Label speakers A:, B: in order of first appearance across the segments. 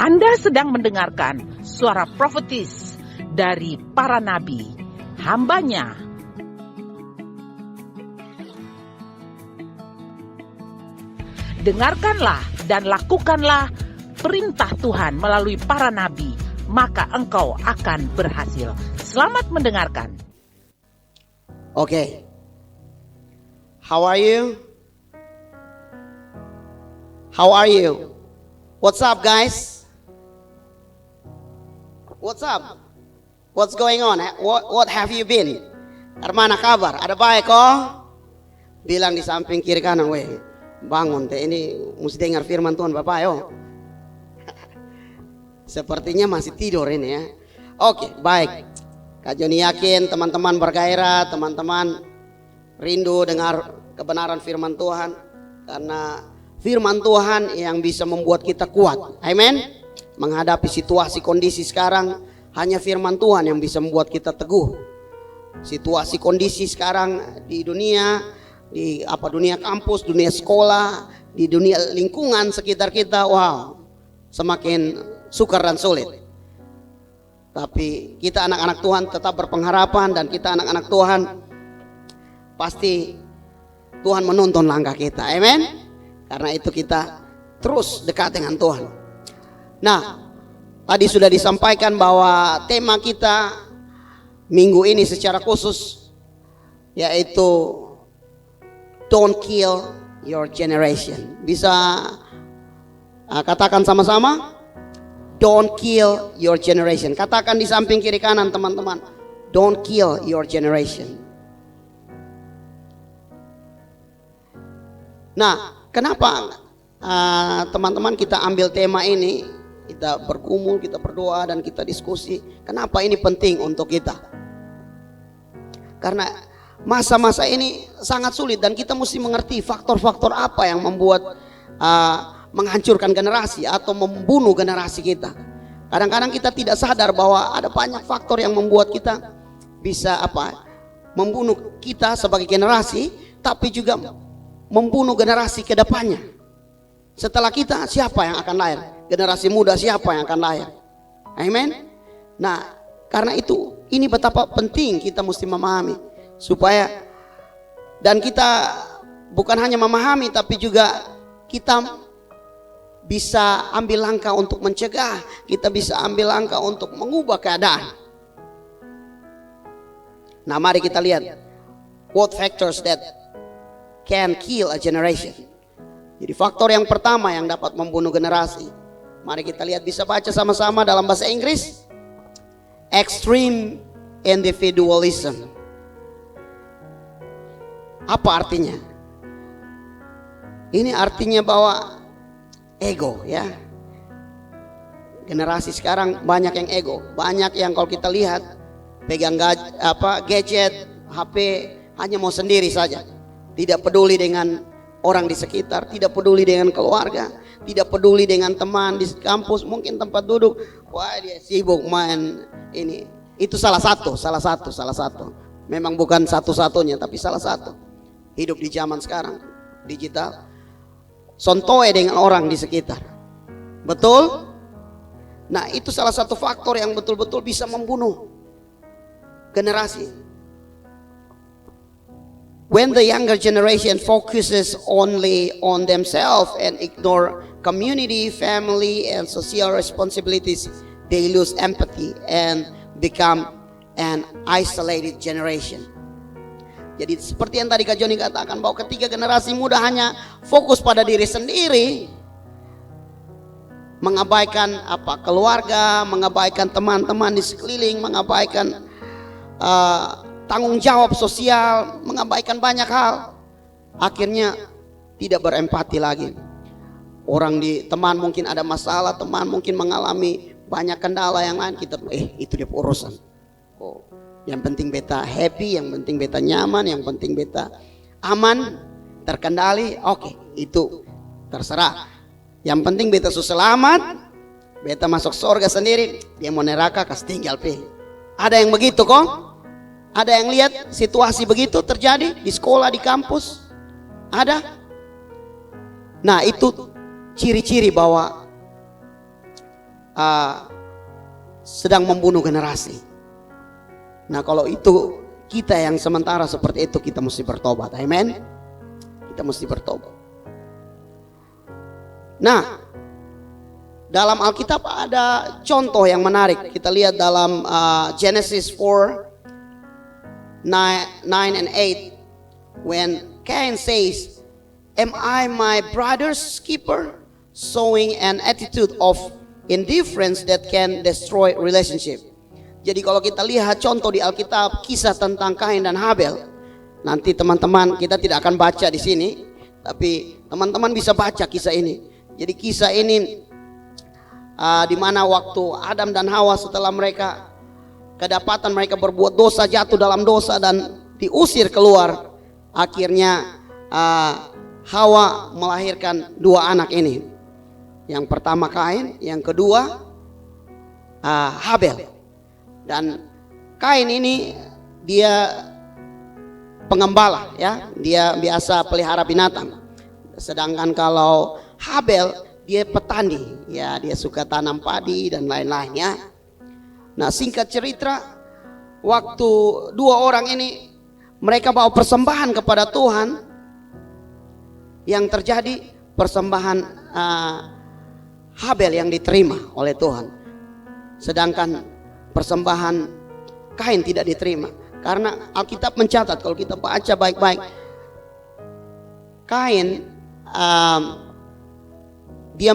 A: Anda sedang mendengarkan suara profetis dari para nabi, hambanya. Dengarkanlah dan lakukanlah perintah Tuhan melalui para nabi, maka engkau akan berhasil. Selamat mendengarkan.
B: Okay. How are you? How are you? What's up, guys? What's up? What's going on? What have you been? Mana kabar? Ada baik kok? Bilang di samping kiri kanan, weh, bangun teh, ini mesti dengar firman Tuhan Bapak, yo. Sepertinya masih tidur ini ya. Oke, baik. Kak Joni yakin teman-teman bergairah, teman-teman rindu dengar kebenaran firman Tuhan, karena firman Tuhan yang bisa membuat kita kuat. Amin. Menghadapi situasi kondisi sekarang, hanya firman Tuhan yang bisa membuat kita teguh. Situasi kondisi sekarang di dunia, di dunia kampus, dunia sekolah, di dunia lingkungan sekitar kita, wow, semakin sukar dan sulit. Tapi kita anak-anak Tuhan tetap berpengharapan, dan kita anak-anak Tuhan pasti Tuhan menuntun langkah kita. Amin. Karena itu kita terus dekat dengan Tuhan. Nah, tadi sudah disampaikan bahwa tema kita minggu ini secara khusus yaitu Don't Kill Your Generation. Bisa katakan sama-sama, Don't kill your generation. Katakan di samping kiri kanan teman-teman, Don't kill your generation. Nah, kenapa teman-teman kita ambil tema ini, kita bergumul, kita berdoa, dan kita diskusi. Kenapa ini penting untuk kita? Karena masa-masa ini sangat sulit, dan kita mesti mengerti faktor-faktor apa yang membuat menghancurkan generasi atau membunuh generasi kita. Kadang-kadang kita tidak sadar bahwa ada banyak faktor yang membuat kita bisa membunuh kita sebagai generasi, tapi juga membunuh generasi ke depannya. Setelah kita, siapa yang akan lahir? Generasi muda siapa yang akan lahir? Amin. Nah, karena itu ini betapa penting kita mesti memahami, supaya dan kita bukan hanya memahami, tapi juga kita bisa ambil langkah untuk mencegah, kita bisa ambil langkah untuk mengubah keadaan. Nah, mari kita lihat what factors that can kill a generation. Jadi faktor yang pertama yang dapat membunuh generasi, mari kita lihat, bisa baca sama-sama dalam bahasa Inggris. Extreme individualism. Apa artinya? Ini artinya bahwa ego, ya. Generasi sekarang banyak yang ego, banyak yang kalau kita lihat pegang gadget, HP, hanya mau sendiri saja. Tidak peduli dengan orang di sekitar, tidak peduli dengan keluarga, tidak peduli dengan teman di kampus, mungkin tempat duduk, wah dia sibuk main ini. Itu salah satu. Memang bukan satu-satunya, tapi salah satu. Hidup di zaman sekarang digital, sontoe dengan orang di sekitar. Betul? Nah, itu salah satu faktor yang betul-betul bisa membunuh generasi. When the younger generation focuses only on themselves and ignore community, family, and social responsibilities, they lose empathy and become an isolated generation. Jadi seperti yang tadi Kak Joni katakan, bahwa ketika generasi muda hanya fokus pada diri sendiri, mengabaikan keluarga, mengabaikan teman-teman di sekeliling, mengabaikan tanggung jawab sosial, mengabaikan banyak hal, akhirnya tidak berempati lagi. Teman mungkin ada masalah, teman mungkin mengalami banyak kendala yang lain, kita itu dia urusan. Yang penting beta happy, yang penting beta nyaman, yang penting beta aman, terkendali, oke, itu terserah. Yang penting beta selamat, beta masuk surga sendiri, dia mau neraka kas tinggal pe. Ada yang begitu kok? Ada yang lihat situasi begitu terjadi di sekolah, di kampus? Ada? Nah, itu ciri-ciri bahwa sedang membunuh generasi. Nah kalau itu kita yang sementara seperti itu, kita mesti bertobat. Amin. Kita mesti bertobat. Nah, dalam Alkitab ada contoh yang menarik. Kita lihat dalam Genesis 4, 9 and 8. When Cain says, "Am I my brother's keeper?" Showing an attitude of indifference that can destroy relationship. Jadi kalau kita lihat contoh di Alkitab, kisah tentang Kain dan Habel. Nanti teman-teman, kita tidak akan baca di sini, tapi teman-teman bisa baca kisah ini. Jadi kisah ini di mana waktu Adam dan Hawa setelah mereka kedapatan mereka berbuat dosa, jatuh dalam dosa dan diusir keluar, akhirnya Hawa melahirkan dua anak ini. Yang pertama Kain, yang kedua Habel. Dan Kain ini dia pengembala, ya, dia biasa pelihara binatang. Sedangkan kalau Habel dia petani, ya, dia suka tanam padi dan lain-lainnya. Nah, singkat cerita, waktu dua orang ini mereka bawa persembahan kepada Tuhan, yang terjadi persembahan Habel yang diterima oleh Tuhan, sedangkan persembahan Kain tidak diterima. Karena Alkitab mencatat, kalau kita baca baik-baik, Kain dia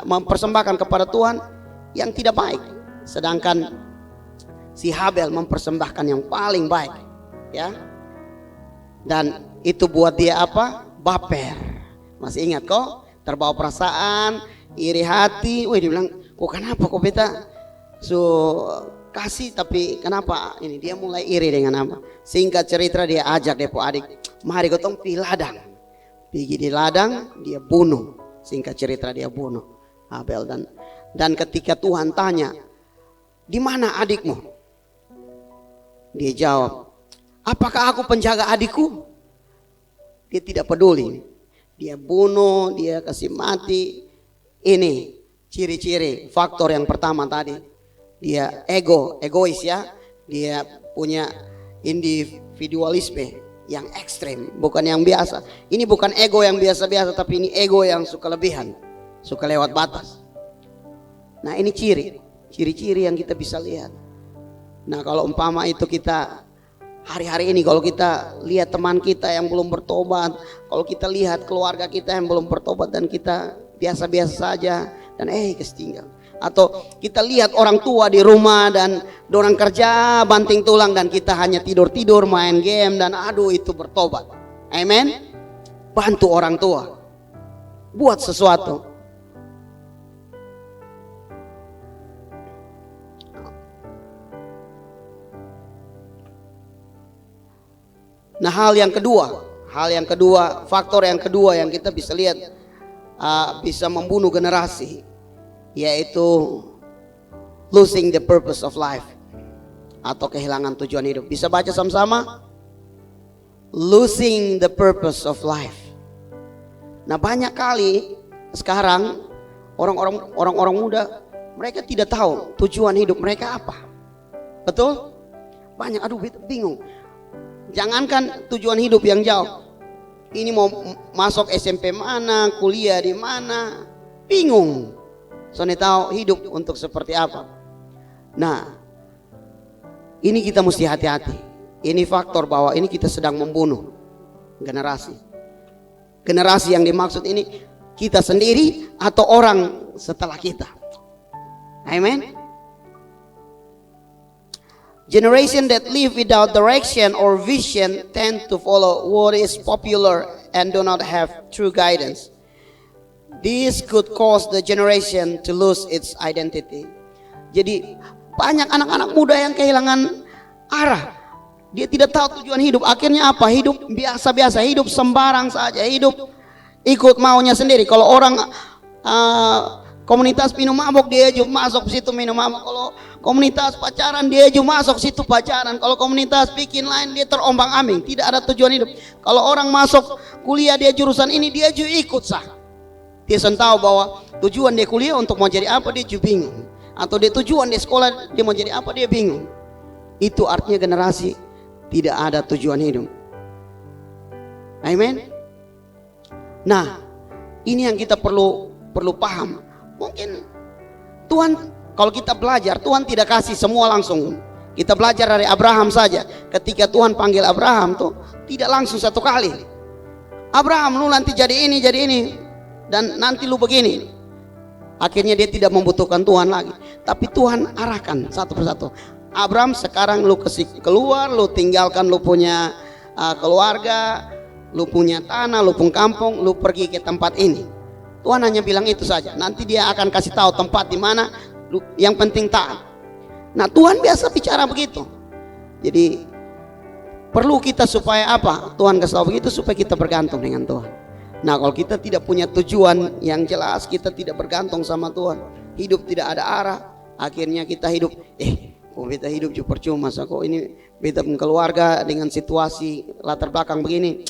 B: mempersembahkan kepada Tuhan yang tidak baik, sedangkan si Habel mempersembahkan yang paling baik, ya. Dan itu buat dia apa? Baper. Masih ingat kok? Terbawa perasaan, iri hati. Wih, dia bilang, kok kenapa kok beta kasih tapi kenapa ini? Dia mulai iri dengan apa? Singkat cerita dia ajak depo adik, mari gotong pergi ladang. Pergi di ladang, dia bunuh. Singkat cerita dia bunuh Habel. Dan ketika Tuhan tanya, di mana adikmu? Dia jawab, apakah aku penjaga adikku? Dia tidak peduli. Dia bunuh, dia kasih mati. Ini ciri-ciri faktor yang pertama tadi. Dia egois, ya. Dia punya individualisme yang ekstrim, bukan yang biasa. Ini bukan ego yang biasa-biasa, tapi ini ego yang suka lebihan, suka lewat batas. Nah, ini ciri-ciri yang kita bisa lihat. Nah, kalau umpama itu kita hari-hari ini, kalau kita lihat teman kita yang belum bertobat, kalau kita lihat keluarga kita yang belum bertobat dan kita biasa-biasa saja, dan ketinggal. Atau kita lihat orang tua di rumah dan dorang kerja banting tulang dan kita hanya tidur-tidur main game dan aduh itu bertobat. Amen. Bantu orang tua, buat sesuatu. Nah, hal yang kedua, faktor yang kedua yang kita bisa lihat bisa membunuh generasi, yaitu losing the purpose of life, atau kehilangan tujuan hidup. Bisa baca sama-sama? Losing the purpose of life. Nah, banyak kali sekarang orang-orang muda, mereka tidak tahu tujuan hidup mereka apa. Betul? Banyak, aduh bingung. Jangankan tujuan hidup yang jauh, ini mau masuk SMP mana, kuliah di mana, bingung. Soalnya tahu hidup untuk seperti apa. Nah, ini kita mesti hati-hati. Ini faktor bahwa ini kita sedang membunuh generasi. Generasi yang dimaksud ini kita sendiri atau orang setelah kita. Amen. Generation that live without direction or vision tend to follow what is popular and do not have true guidance. This could cause the generation to lose its identity. Jadi banyak anak-anak muda yang kehilangan arah. Dia tidak tahu tujuan hidup. Akhirnya apa? Hidup biasa-biasa, hidup sembarang saja, hidup ikut maunya sendiri. Kalau orang komunitas minum mabok, dia juga masuk situ minum mabok. Kalau komunitas pacaran, dia juga masuk situ pacaran. Kalau komunitas bikin lain, dia terombang-ambing, tidak ada tujuan hidup. Kalau orang masuk kuliah, dia jurusan ini, dia juga ikut sah. Dia tahu bahwa tujuan dia kuliah untuk mau jadi apa, dia juga bingung. Atau dia tujuan dia sekolah dia mau jadi apa, dia bingung. Itu artinya generasi tidak ada tujuan hidup. Amin. Nah, ini yang kita perlu paham. Mungkin Tuhan, kalau kita belajar, Tuhan tidak kasih semua langsung. Kita belajar dari Abraham saja. Ketika Tuhan panggil Abraham tuh tidak langsung satu kali. Abraham, lu nanti jadi ini, dan nanti lu begini. Akhirnya dia tidak membutuhkan Tuhan lagi. Tapi Tuhan arahkan satu persatu. Abraham, sekarang lu keluar, lu tinggalkan lu punya keluarga, lu punya tanah, lu punya kampung, lu pergi ke tempat ini. Tuhan hanya bilang itu saja. Nanti dia akan kasih tahu tempat di mana. Yang penting taat. Nah, Tuhan biasa bicara begitu. Jadi perlu kita supaya apa? Tuhan kasih tahu begitu supaya kita bergantung dengan Tuhan. Nah, kalau kita tidak punya tujuan yang jelas, kita tidak bergantung sama Tuhan, hidup tidak ada arah, akhirnya kita hidup beta hidup juga percuma. Kok ini beta keluarga dengan situasi latar belakang begini,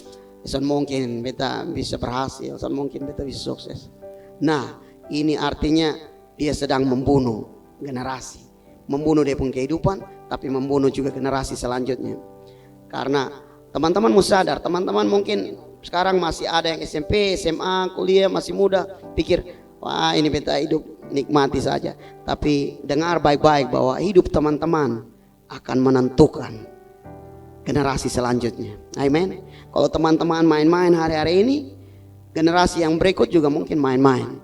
B: mungkin beta bisa berhasil, mungkin beta bisa sukses. Nah, ini artinya dia sedang membunuh generasi, membunuh dia pun kehidupan, tapi membunuh juga generasi selanjutnya. Karena teman-teman mesti sadar, teman-teman mungkin sekarang masih ada yang SMP, SMA, kuliah, masih muda, pikir, wah ini beta hidup nikmati saja. Tapi dengar baik-baik bahwa hidup teman-teman akan menentukan generasi selanjutnya. Amin. Kalau teman-teman main-main hari-hari ini, generasi yang berikut juga mungkin main-main.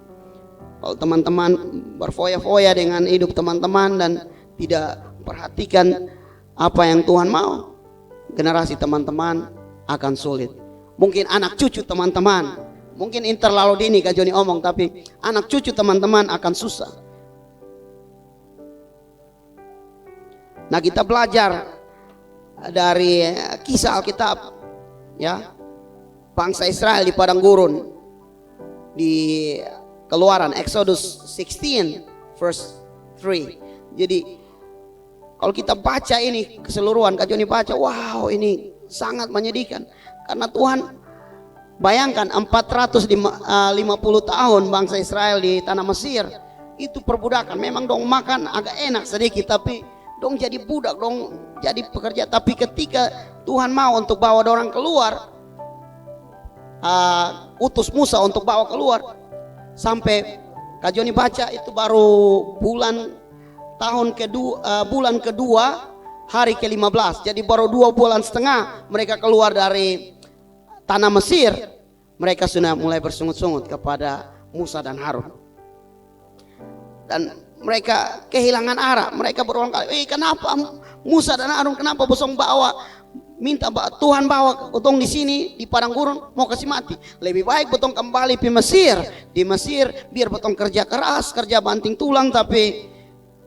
B: Kalau teman-teman berfoya-foya dengan hidup teman-teman dan tidak perhatikan apa yang Tuhan mau, generasi teman-teman akan sulit. Mungkin anak cucu teman-teman, mungkin terlalu dini Kak Joni omong, tapi anak cucu teman-teman akan susah. Nah, kita belajar dari kisah Alkitab, ya, bangsa Israel di padang gurun, di Keluaran Exodus 16 verse 3. Jadi kalau kita baca ini keseluruhan, Kak Joni baca, wow, ini sangat menyedihkan. Karena Tuhan, bayangkan 450 tahun bangsa Israel di tanah Mesir, itu perbudakan. Memang dong makan agak enak sedikit, tapi dong jadi budak, dong jadi pekerja. Tapi ketika Tuhan mau untuk bawa orang keluar, utus Musa untuk bawa keluar, sampai Kak Joni baca itu baru bulan kedua hari ke-15. Jadi baru 2 bulan setengah mereka keluar dari tanah Mesir, mereka sudah mulai bersungut-sungut kepada Musa dan Harun. Dan mereka kehilangan arah. Mereka berulang kali, kenapa Musa dan Harun, kenapa bosong minta Tuhan bawa potong di sini di padang gurun, mau kasih mati. Lebih baik potong kembali ke Mesir. Di Mesir biar potong kerja keras, kerja banting tulang, tapi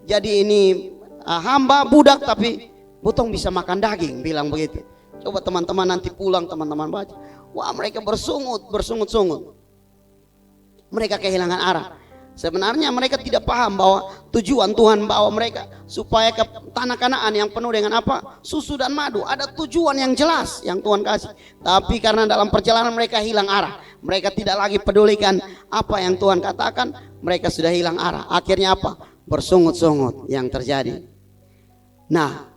B: jadi ini hamba budak, tapi potong bisa makan daging, bilang begitu. Coba teman-teman nanti pulang teman-teman baca. Wah, mereka bersungut-sungut. Mereka kehilangan arah. Sebenarnya mereka tidak paham bahwa tujuan Tuhan bawa mereka supaya ke tanah Kanaan yang penuh dengan apa? Susu dan madu. Ada tujuan yang jelas yang Tuhan kasih. Tapi karena dalam perjalanan mereka hilang arah, mereka tidak lagi pedulikan apa yang Tuhan katakan, mereka sudah hilang arah. Akhirnya apa? Bersungut-sungut yang terjadi. Nah,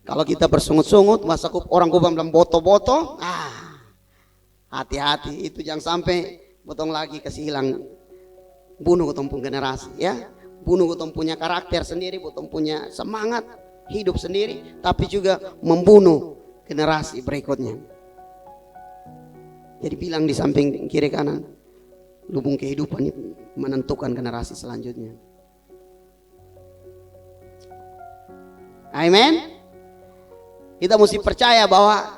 B: kalau kita bersungut-sungut, masa orang Kubang bilang boto-boto, hati-hati, itu jangan sampai potong lagi kasih hilang. Bunuh ketemu generasi, ya, bunuh ketemu punya karakter sendiri, ketemu punya semangat hidup sendiri, tapi juga membunuh generasi berikutnya. Jadi bilang di samping kiri kanan, lubung kehidupan itu menentukan generasi selanjutnya. Amin. Kita mesti percaya bahwa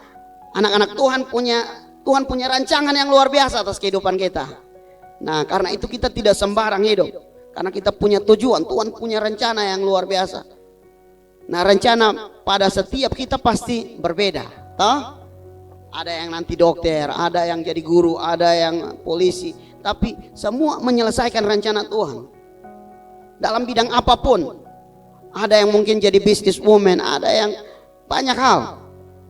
B: anak-anak Tuhan punya rancangan yang luar biasa atas kehidupan kita. Nah, karena itu kita tidak sembarang hidup. Karena kita punya tujuan, Tuhan punya rencana yang luar biasa. Nah, rencana pada setiap kita pasti berbeda, toh? Ada yang nanti dokter, ada yang jadi guru, ada yang polisi, tapi semua menyelesaikan rencana Tuhan. Dalam bidang apapun. Ada yang mungkin jadi businesswoman, ada yang banyak hal.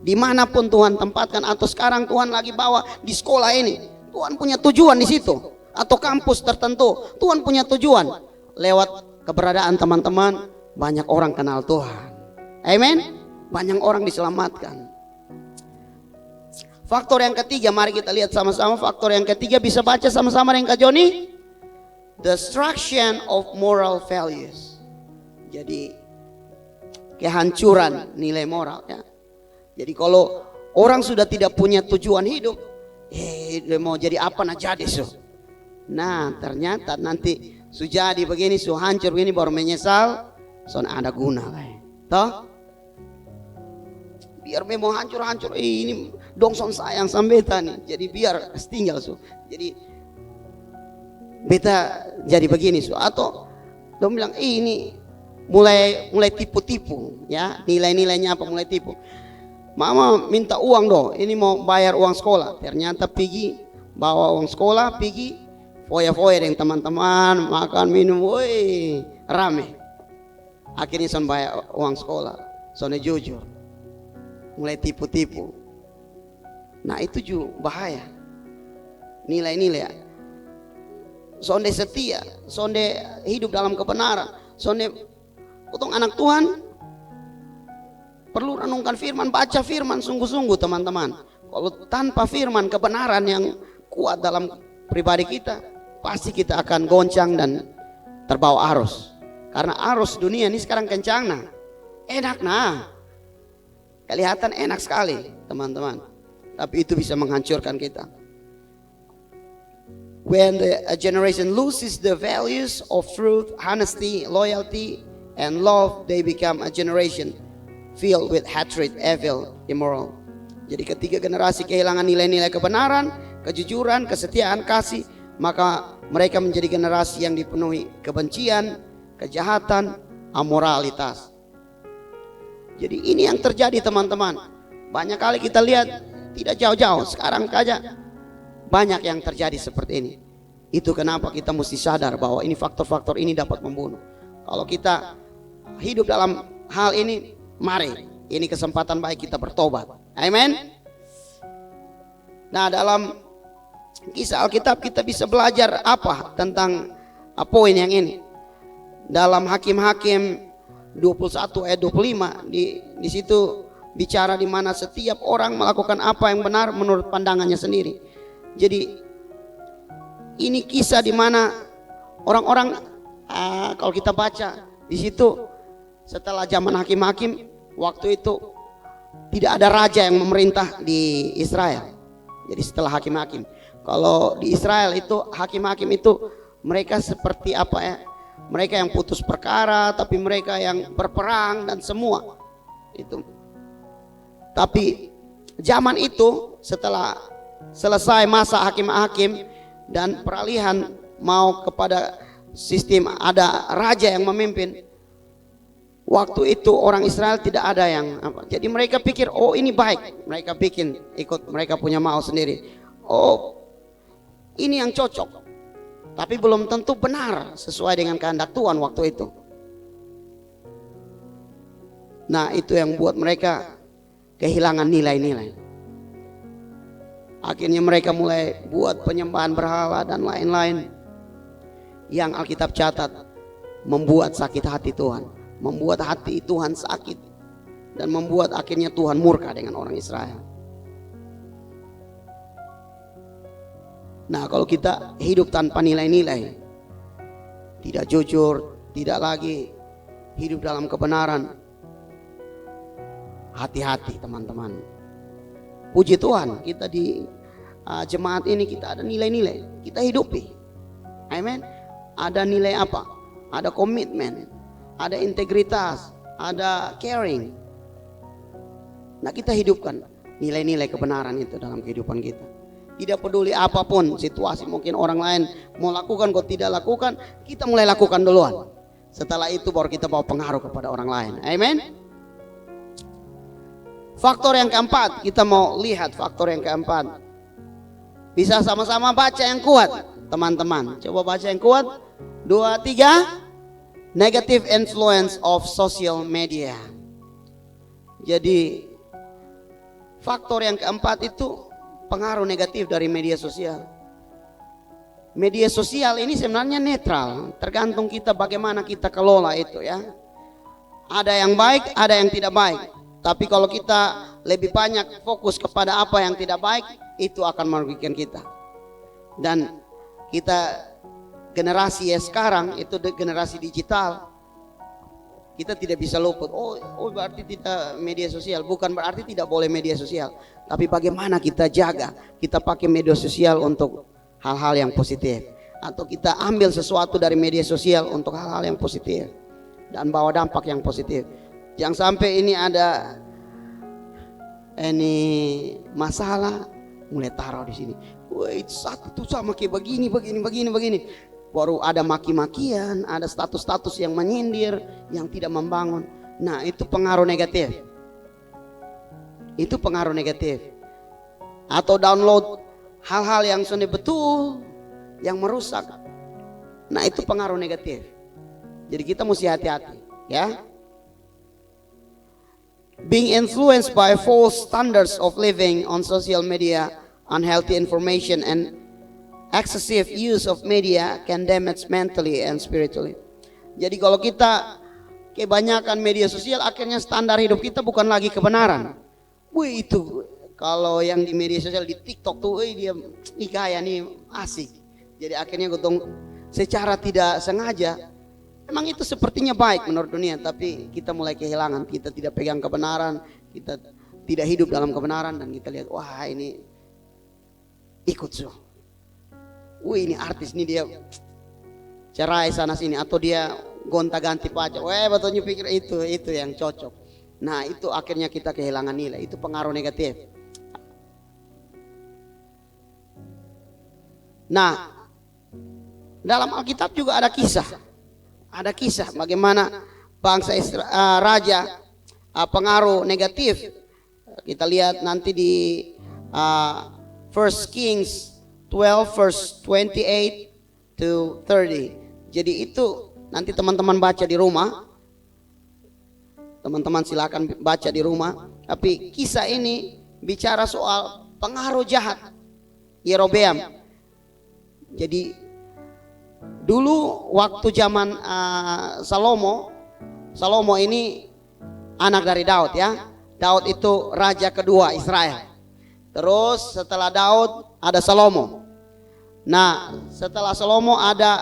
B: Dimanapun Tuhan tempatkan, atau sekarang Tuhan lagi bawa di sekolah ini, Tuhan punya tujuan di situ. atau kampus tertentu. Tuhan punya tujuan. Lewat keberadaan teman-teman, banyak orang kenal Tuhan. Amin. Banyak orang diselamatkan. Faktor yang ketiga, mari kita lihat sama-sama. Faktor yang ketiga, bisa baca sama-sama dengan Kak Joni. Destruction of moral values. Jadi kehancuran nilai moral ya. Jadi kalau orang sudah tidak punya tujuan hidup, mau jadi apa nah jadi so. Nah ternyata nanti sudah jadi begini, hancur begini baru menyesal, so ada guna toh. Biar memang hancur-hancur, ini dongson sayang sama beta nih, jadi biar tinggal so. Jadi beta jadi begini so, atau dong bilang ini mulai tipu-tipu ya, nilai-nilainya apa mulai tipu. Mama minta uang dong, ini mau bayar uang sekolah, ternyata pergi bawa uang sekolah, pergi foya-foya dengan teman-teman, makan minum, woi rame. Akhirnya son bayar uang sekolah, sonnya jujur, mulai tipu-tipu. Nah itu juga bahaya. Nilai-nilai, sonde setia, sonde hidup dalam kebenaran, sonde utang anak Tuhan. Perlu renungkan firman, baca firman sungguh-sungguh teman-teman. Kalau tanpa firman kebenaran yang kuat dalam pribadi kita, pasti kita akan goncang dan terbawa arus. Karena arus dunia ini sekarang kencang nah. Enak nah. Kelihatan enak sekali teman-teman. Tapi itu bisa menghancurkan kita. When a generation loses the values of truth, honesty, loyalty, and love, they become a generation filled with hatred, evil, immoral. Jadi ketika generasi kehilangan nilai-nilai kebenaran, kejujuran, kesetiaan, kasih, maka mereka menjadi generasi yang dipenuhi kebencian, kejahatan, amoralitas. Jadi ini yang terjadi teman-teman. Banyak kali kita lihat, tidak jauh-jauh, sekarang saja banyak yang terjadi seperti ini. Itu kenapa kita mesti sadar bahwa ini faktor-faktor ini dapat membunuh. Kalau kita hidup dalam hal ini, mari, ini kesempatan baik kita bertobat. Amin. Nah dalam kisah Alkitab kita bisa belajar apa tentang poin yang ini. Dalam Hakim-Hakim 21 ayat 25 di situ bicara di mana setiap orang melakukan apa yang benar menurut pandangannya sendiri. Jadi ini kisah di mana orang-orang kalau kita baca di situ setelah zaman hakim-hakim, waktu itu tidak ada raja yang memerintah di Israel. Jadi setelah hakim-hakim, kalau di Israel itu hakim-hakim itu mereka seperti apa ya? Mereka yang putus perkara, tapi mereka yang berperang dan semua itu. Tapi zaman itu setelah selesai masa hakim-hakim dan peralihan mau kepada sistem ada raja yang memimpin. Waktu itu orang Israel tidak ada yang apa. Jadi mereka pikir oh ini baik. Mereka bikin ikut mereka punya mau sendiri. Oh ini yang cocok. Tapi belum tentu benar sesuai dengan kehendak Tuhan waktu itu. Nah itu yang buat mereka kehilangan nilai-nilai. Akhirnya mereka mulai buat penyembahan berhala dan lain-lain. Yang Alkitab catat membuat sakit hati Tuhan. Membuat hati Tuhan sakit. Dan membuat akhirnya Tuhan murka dengan orang Israel. Nah kalau kita hidup tanpa nilai-nilai, tidak jujur, tidak lagi hidup dalam kebenaran, hati-hati teman-teman. Puji Tuhan kita di jemaat ini kita ada nilai-nilai, kita hidupi. Amin. Ada nilai apa? Ada komitmen, ada integritas, ada caring. Nah kita hidupkan nilai-nilai kebenaran itu dalam kehidupan kita. Tidak peduli apapun situasi, mungkin orang lain mau lakukan kok tidak lakukan, kita mulai lakukan duluan. Setelah itu baru kita bawa pengaruh kepada orang lain. Amin. Faktor yang keempat, kita mau lihat faktor yang keempat. Bisa sama-sama baca yang kuat, teman-teman. Coba baca yang kuat. 2, 3. Negative influence of social media. Jadi faktor yang keempat itu pengaruh negatif dari media sosial. media sosial ini sebenarnya netral, tergantung kita bagaimana kita kelola itu ya. Ada yang baik, ada yang tidak baik. Tapi kalau kita lebih banyak fokus kepada apa yang tidak baik, itu akan merugikan kita. Dan kita generasi ya sekarang itu generasi digital. Kita tidak bisa luput. Oh berarti tidak media sosial. Bukan berarti tidak boleh media sosial. Tapi bagaimana kita jaga, kita pakai media sosial untuk hal-hal yang positif, atau kita ambil sesuatu dari media sosial untuk hal-hal yang positif dan bawa dampak yang positif. Jangan sampai ini ada masalah mulai taruh di sini. Wait, satu tuh sama kayak begini. Baru ada maki-makian, ada status-status yang menyindir, yang tidak membangun. Nah, itu pengaruh negatif. Itu pengaruh negatif. Atau download hal-hal yang sudah betul, yang merusak. Nah, itu pengaruh negatif. Jadi kita mesti hati-hati, ya. Being influenced by false standards of living on social media, unhealthy information, and excessive use of media can damage mentally and spiritually. Jadi kalau kita kebanyakan media sosial, akhirnya standar hidup kita bukan lagi kebenaran. Wih, itu kalau yang di media sosial di TikTok tuh, dia gaya nih asik. Jadi akhirnya gotong secara tidak sengaja, memang itu sepertinya baik menurut dunia, tapi kita mulai kehilangan. Kita tidak pegang kebenaran, kita tidak hidup dalam kebenaran, dan kita lihat, wah ini ikut so. Wih, ini artis nih, dia cerai sana sini, atau dia gonta-ganti pacar. Wah, betulnya pikir itu yang cocok. Nah, itu akhirnya kita kehilangan nilai. Itu pengaruh negatif. Nah, dalam Alkitab juga ada kisah. Ada kisah bagaimana bangsa raja pengaruh negatif. Kita lihat nanti di 1 Kings 12 verse 28 to 30. Jadi itu nanti teman-teman baca di rumah. Teman-teman silakan baca di rumah. Tapi kisah ini bicara soal pengaruh jahat Yerobeam. Jadi dulu waktu zaman Salomo ini anak dari Daud ya. Daud itu raja kedua Israel. Terus setelah Daud ada Salomo. Nah, setelah Salomo ada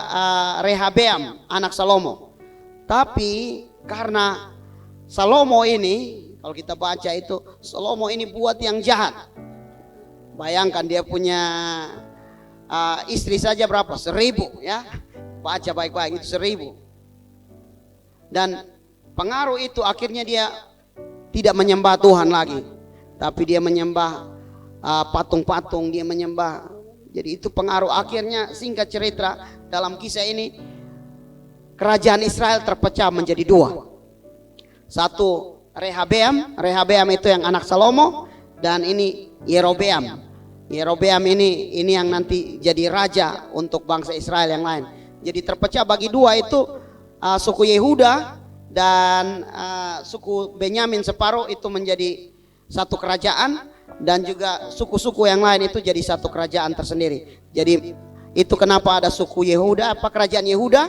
B: Rehabeam, anak Salomo. Tapi karena Salomo ini, kalau kita baca itu, Salomo ini buat yang jahat. Bayangkan dia punya istri saja berapa? 1.000 ya. Baca baik-baik, itu 1.000. Dan pengaruh itu akhirnya dia tidak menyembah Tuhan lagi, tapi dia menyembah patung-patung, dia menyembah. Jadi itu pengaruh. Akhirnya singkat cerita dalam kisah ini, kerajaan Israel terpecah menjadi dua. Satu Rehabeam itu yang anak Salomo, dan ini Yerobeam. Yerobeam ini yang nanti jadi raja untuk bangsa Israel yang lain. Jadi terpecah bagi dua itu, suku Yehuda dan suku Benyamin separuh itu menjadi satu kerajaan, dan juga suku-suku yang lain itu jadi satu kerajaan tersendiri. Jadi itu kenapa ada suku Yehuda, kerajaan Yehuda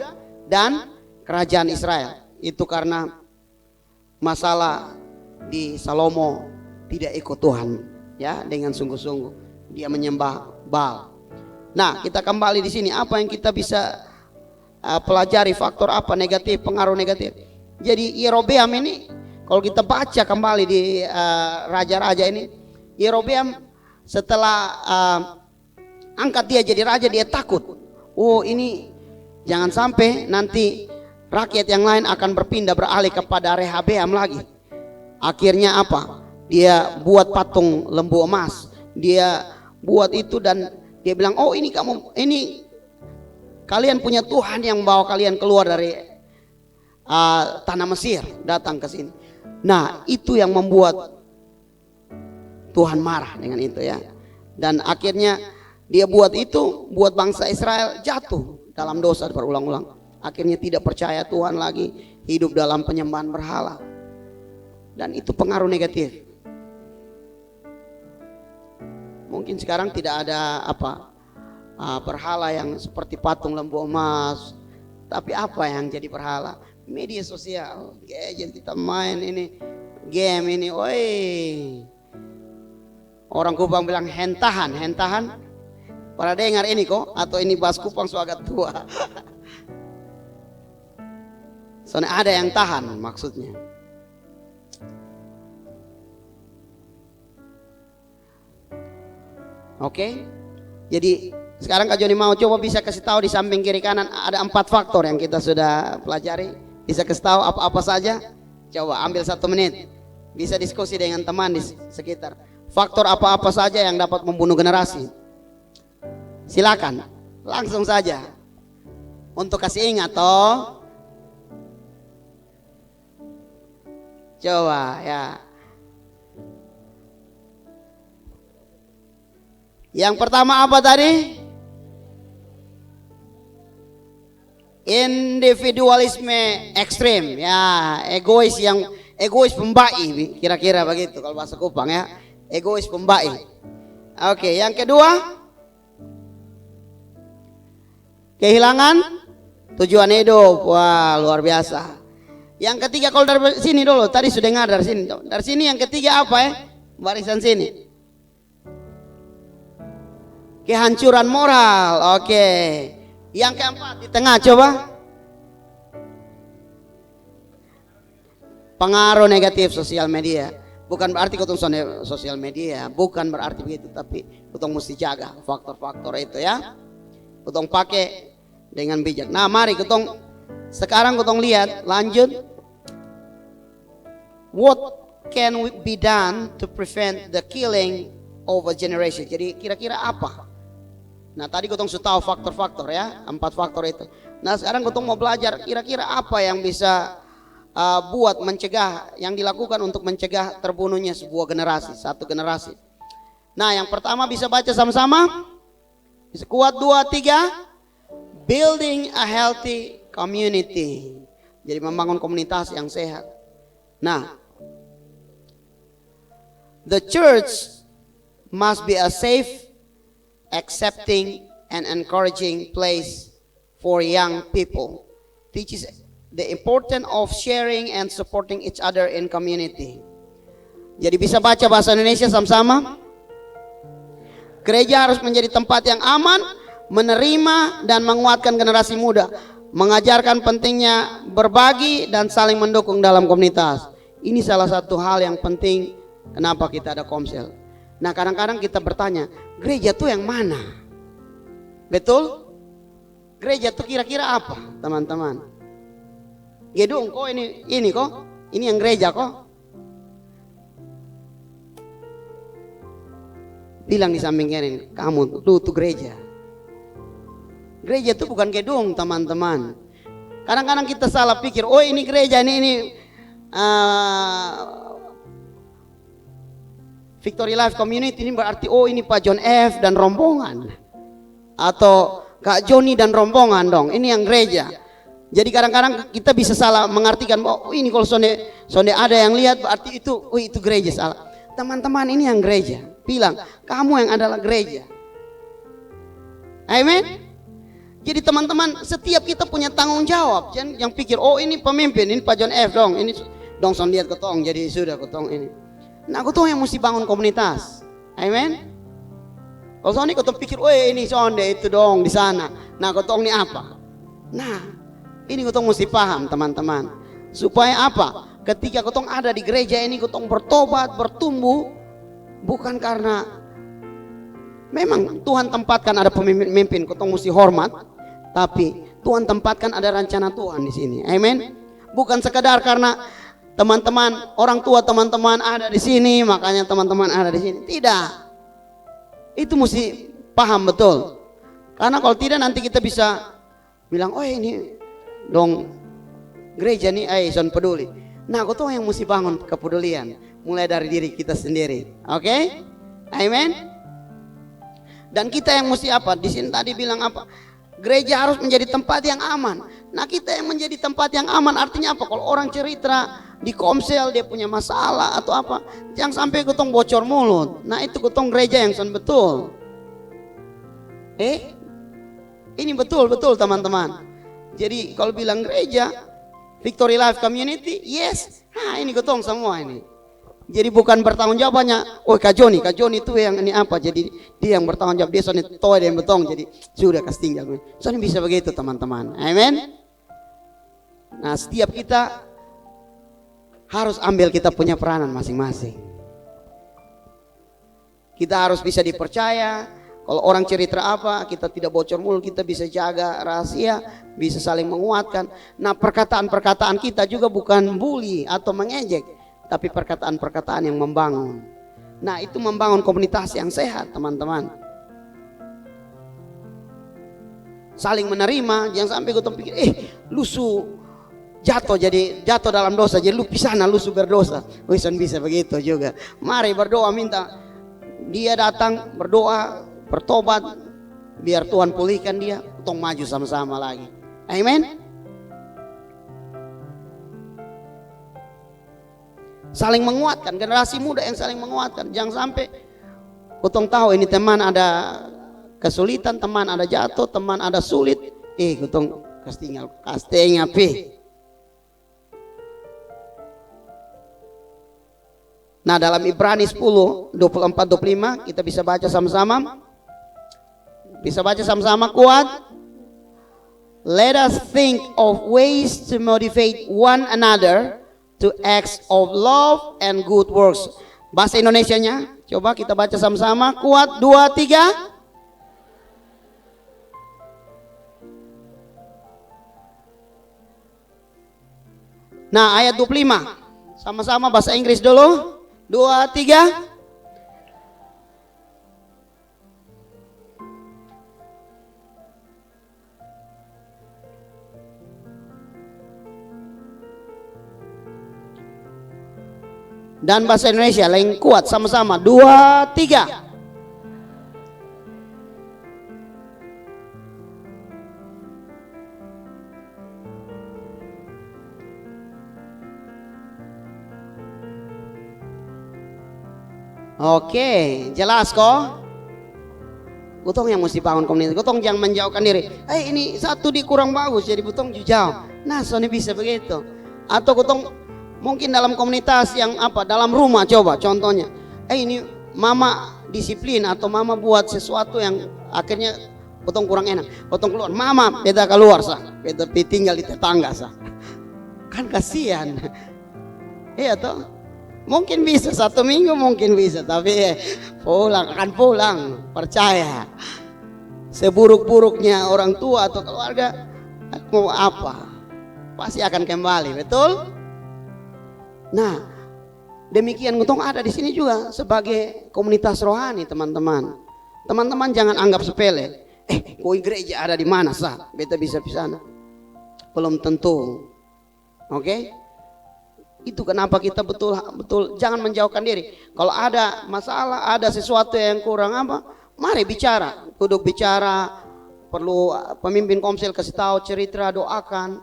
B: dan kerajaan Israel. Itu karena masalah di Salomo tidak ikut Tuhan ya dengan sungguh-sungguh. Dia menyembah Baal. Nah, kita kembali di sini, apa yang kita bisa pelajari, faktor apa negatif, pengaruh negatif. Jadi Yerobeam ini, kalau kita baca kembali di raja-raja ini, Yerobeam setelah angkat dia jadi raja, dia takut. Oh, ini jangan sampai nanti rakyat yang lain akan berpindah beralih kepada Rehabeam lagi. Akhirnya apa? Dia buat patung lembu emas. Dia buat itu dan dia bilang, oh ini kalian punya Tuhan yang membawa kalian keluar dari tanah Mesir, datang ke sini. Nah, itu yang membuat Tuhan marah dengan itu ya. Dan akhirnya dia buat itu, buat bangsa Israel jatuh dalam dosa berulang-ulang. Akhirnya tidak percaya Tuhan lagi, hidup dalam penyembahan berhala. Dan itu pengaruh negatif. Mungkin sekarang tidak ada berhala yang seperti patung lembu emas. Tapi apa yang jadi berhala? Media sosial, gadget kita main ini, game ini, oi. Orang Kupang bilang hentahan. Pada dengar ini kok, atau ini bahas Kupang so agak tua. Soalnya ada yang tahan maksudnya. Oke, jadi sekarang Kak Joni mau coba bisa kasih tahu di samping kiri kanan ada 4 faktor yang kita sudah pelajari. Bisa kasih tahu apa-apa saja? Coba ambil 1 menit. Bisa diskusi dengan teman di sekitar. Faktor apa-apa saja yang dapat membunuh generasi. Silakan, langsung saja. Untuk kasih ingat toh. Coba ya. Yang pertama apa tadi? Individualisme ekstrim, ya, egois pembai, kira-kira begitu kalau bahasa Kupang ya, egois pembai. Oke, yang kedua, kehilangan tujuan hidup, wah luar biasa. Yang ketiga kalau dari sini dulu, tadi sudah dengar dari sini, dari sini yang ketiga apa ya? Barisan sini. Kehancuran moral, oke. Yang keempat di tengah coba. Pengaruh negatif sosial media. Bukan berarti kutong sosial media, bukan berarti begitu, tapi kutong mesti jaga faktor-faktor itu ya. Kutong pakai dengan bijak. Nah, mari sekarang kutong lihat lanjut. What can be done to prevent the killing of a generation? Jadi kira-kira apa? Nah tadi kutong sudah tahu faktor-faktor ya, 4 faktor itu. Nah sekarang kutong mau belajar kira-kira apa yang bisa buat mencegah, yang dilakukan untuk mencegah terbunuhnya sebuah generasi, satu generasi. Nah yang pertama bisa baca sama-sama. Bisa kuat 2, 3. Building a healthy community. Jadi membangun komunitas yang sehat. Nah, the church must be a safe, accepting and encouraging place for young people. Teaches the importance of sharing and supporting each other in community. Jadi bisa baca bahasa Indonesia sama-sama. Gereja harus menjadi tempat yang aman, menerima dan menguatkan generasi muda, mengajarkan pentingnya berbagi dan saling mendukung dalam komunitas. Ini salah satu hal yang penting kenapa kita ada Komsel. Nah kadang-kadang kita bertanya, gereja tuh yang mana? Betul? Gereja tuh kira-kira apa teman-teman? Gedung kok ini kok? Ini yang gereja kok? Bilang di samping kiri, kamu tuh gereja. Gereja itu bukan gedung teman-teman. Kadang-kadang kita salah pikir, oh ini gereja, ini Victory Life Community ini berarti oh ini Pak John F dan rombongan, atau Kak Joni dan rombongan dong, ini yang gereja. Jadi kadang-kadang kita bisa salah mengartikan, oh ini kalau sonde ada yang lihat berarti itu, oh itu gereja. Salah teman-teman, ini yang gereja. Bilang kamu yang adalah gereja. Amin. Jadi teman-teman, setiap kita punya tanggung jawab. Jangan yang pikir oh ini pemimpin, ini Pak John F dong, ini dong son lihat ketong, jadi sudah ketong ini. Nah ketong yang mesti bangun komunitas. Amin. Kalau son ini ketong pikir, oh ini sonde itu dong di sana. Nah ketong ini apa? Nah ini ketong mesti paham teman-teman. Supaya apa? Ketika ketong ada di gereja ini, ketong bertobat, bertumbuh, bukan karena memang Tuhan tempatkan ada pemimpin, ketong mesti hormat, tapi Tuhan tempatkan ada rencana Tuhan di sini. Amin. Bukan sekadar karena teman-teman, orang tua teman-teman ada di sini, makanya teman-teman ada di sini. Tidak. Itu mesti paham betul. Karena kalau tidak nanti kita bisa bilang, oh ini dong gereja nih, son peduli. Nah, kau yang mesti bangun kepedulian, mulai dari diri kita sendiri. Oke? Amin. Dan kita yang mesti apa? Di sini tadi bilang apa? Gereja harus menjadi tempat yang aman. Nah kita yang menjadi tempat yang aman artinya apa? Kalau orang cerita di Komsel dia punya masalah atau apa, jangan sampai ketong bocor mulut. Nah itu ketong gereja yang son betul. Ini betul-betul teman-teman. Jadi kalau bilang gereja, Victory Life Community, yes. Nah ini gotong semua ini. Jadi bukan bertanggung jawab hanya, oh Kak Joni itu yang ini apa. Jadi dia yang bertanggung jawab, dia soalnya toh dia yang betong. Jadi sudah kasih tinggal. Soalnya bisa begitu teman-teman. Amin. Nah setiap kita harus ambil kita punya peranan masing-masing. Kita harus bisa dipercaya. Kalau orang cerita apa, kita tidak bocor mulut, kita bisa jaga rahasia, bisa saling menguatkan. Nah perkataan-perkataan kita juga bukan bully atau mengejek, tapi perkataan-perkataan yang membangun. Nah itu membangun komunitas yang sehat teman-teman. Saling menerima, jangan sampai gue pikir, lusu jatuh dalam dosa, jadi lu pisana lusu berdosa. Wisan bisa begitu juga. Mari berdoa, minta dia datang berdoa, bertobat, biar Tuhan pulihkan dia, tong maju sama-sama lagi. Amin. Saling menguatkan, generasi muda yang saling menguatkan. Jangan sampai kutong tahu ini teman ada kesulitan, teman ada jatuh, teman ada sulit, kutong kastingnya pi. Nah dalam Ibrani 10, 24-25 kita bisa baca sama-sama. Bisa baca sama-sama kuat. Let us think of ways to motivate one another to acts of love and good works. Bahasa Indonesianya, coba kita baca sama-sama. Kuat, 2, 3. Nah ayat 25. Sama-sama bahasa Inggris dulu. 2, 3. Dan bahasa Indonesia lain kuat sama-sama. 2, 3. Oke, jelas kok. Gotong yang mesti bangun komunitas. Gotong jangan menjauhkan diri. Ini satu di kurang bagus, jadi gotong jauh. Nah, soalnya bisa begitu. Atau gotong mungkin dalam komunitas yang apa, dalam rumah coba contohnya. Ini mama disiplin atau mama buat sesuatu yang akhirnya gotong kurang enak. Gotong keluar, mama beda keluar sah, beda tinggal di tetangga sah. Kan kasihan. Iya toh. Mungkin bisa 1 minggu, mungkin bisa, tapi akan pulang, percaya. Seburuk-buruknya orang tua atau keluarga, mau apa? Pasti akan kembali, betul? Nah, demikian gotong ada di sini juga sebagai komunitas rohani, teman-teman. Teman-teman jangan anggap sepele. Koi gereja ada di mana sah? Beta bisa di sana. Belum tentu. Oke? Itu kenapa kita betul jangan menjauhkan diri. Kalau ada masalah, ada sesuatu yang kurang apa, mari bicara, duduk bicara. Perlu pemimpin komsel kasih tahu, cerita, doakan.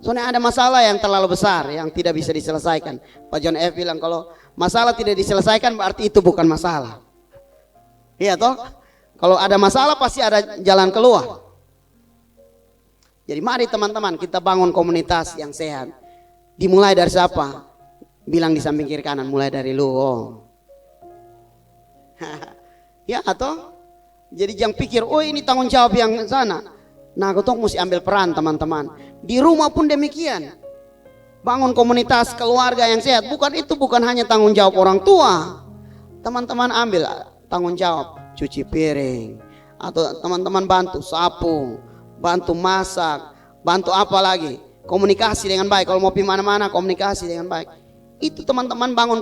B: Soalnya ada masalah yang terlalu besar yang tidak bisa diselesaikan. Pak John F bilang kalau masalah tidak diselesaikan berarti itu bukan masalah. Iya toh? Kalau ada masalah pasti ada jalan keluar. Jadi mari teman-teman kita bangun komunitas yang sehat. Dimulai dari siapa? Bilang di samping kiri kanan, mulai dari lu. Ya atau? Jadi jangan pikir, ini tanggung jawab yang sana. Nah, gotong mesti ambil peran teman-teman. Di rumah pun demikian. Bangun komunitas keluarga yang sehat. Bukan hanya tanggung jawab orang tua. Teman-teman ambil tanggung jawab cuci piring. Atau teman-teman bantu sapu, bantu masak, bantu apa lagi? Komunikasi dengan baik. Kalau mau pergi mana-mana komunikasi dengan baik. Itu teman-teman bangun